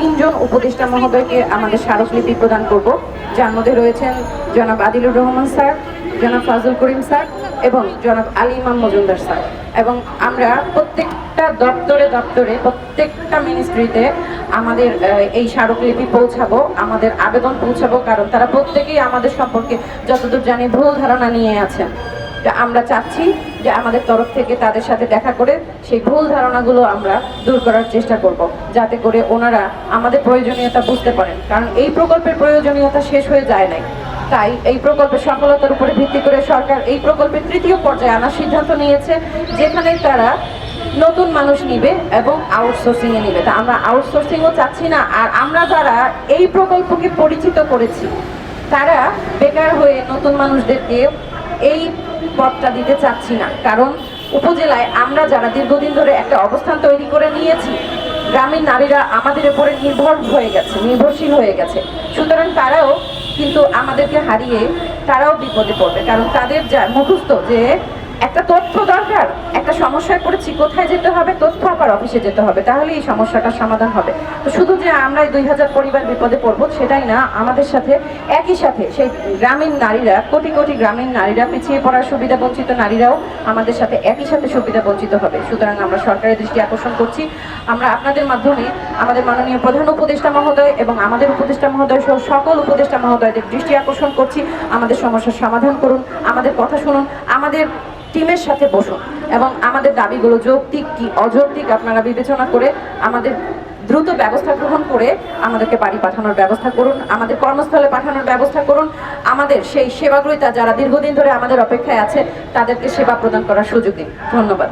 তিনজন উপদেষ্টা মহোদয়কে আমাদের স্মারকলিপি প্রদান করব, যার মধ্যে রয়েছেন জনাব আদিলুর রহমান স্যার, জনাব ফাজল করিম স্যার এবং জনাব আলী ইমাম মজুমদার স্যার। এবং আমরা প্রত্যেকটা দপ্তরে দপ্তরে প্রত্যেকটা মিনিস্ট্রিতে আমাদের এই স্মারকলিপি পৌঁছাবো, আমাদের আবেদন পৌঁছাবো, কারণ তারা প্রত্যেকেই আমাদের সম্পর্কে যতদূর জানি ভুল ধারণা নিয়ে আছেন। আমরা চাচ্ছি যে আমাদের তরফ থেকে তাদের সাথে দেখা করে সেই ভুল ধারণাগুলো আমরা দূর করার চেষ্টা করব, যাতে করে ওনারা আমাদের প্রয়োজনীয়তা বুঝতে পারেন, কারণ এই প্রকল্পের প্রয়োজনীয়তা শেষ হয়ে যায় নাই। তাই এই প্রকল্পের সফলতার উপরে ভিত্তি করে সরকার এই প্রকল্পের তৃতীয় পর্যায়ে আনার সিদ্ধান্ত নিয়েছে, যেখানে তারা নতুন মানুষ নিবে এবং আউটসোর্সিংয়ে নিবে। তা আমরা আউটসোর্সিংও চাচ্ছি না। আর আমরা যারা এই প্রকল্পকে পরিচিত করেছি তারা বেকার হয়ে নতুন মানুষদেরকে এই পদটা দিতে চাচ্ছি না, কারণ উপজেলায় আমরা যারা দীর্ঘদিন ধরে একটা অবস্থান তৈরি করে নিয়েছি, গ্রামীণ নারীরা আমাদের উপরে নির্ভরশীল হয়ে গেছে। সুতরাং তারাও কিন্তু আমাদেরকে হারিয়ে তারাও বিপদে পড়বে, কারণ তাদের যা মুখস্থ যে একটা তথ্য দরকার, একটা সমস্যায় পড়েছি, কোথায় যেতে হবে, তথ্য আবার অফিসে যেতে হবে, তাহলে এই সমস্যাটার সমাধান হবে। তো শুধু যে আমরা 2000 পরিবার বিপদে পড়বো সেটাই না, আমাদের সাথে একই সাথে সেই গ্রামীণ নারীরা, কোটি কোটি গ্রামীণ নারীরা, পিছিয়ে পড়ার সুবিধা বঞ্চিত নারীরাও আমাদের সাথে একই সাথে সুবিধা বঞ্চিত হবে। সুতরাং আমরা সরকারের দৃষ্টি আকর্ষণ করছি, আমরা আপনাদের মাধ্যমে আমাদের মাননীয় প্রধান উপদেষ্টা মহোদয় এবং আমাদের উপদেষ্টা মহোদয় সহ সকল উপদেষ্টা মহোদয়দের দৃষ্টি আকর্ষণ করছি, আমাদের সমস্যার সমাধান করুন, আমাদের কথা শুনুন, আমাদের টিমের সাথে বসুন এবং আমাদের দাবিগুলো যৌক্তিক কি অযৌক্তিক আপনারা বিবেচনা করে আমাদের দ্রুত ব্যবস্থা গ্রহণ করে আমাদেরকে বাড়ি পাঠানোর ব্যবস্থা করুন, আমাদের কর্মস্থলে পাঠানোর ব্যবস্থা করুন, আমাদের সেই সেবাগ্রহীতা যারা দীর্ঘদিন ধরে আমাদের অপেক্ষায় আছে তাদেরকে সেবা প্রদান করার সুযোগ দিন। ধন্যবাদ।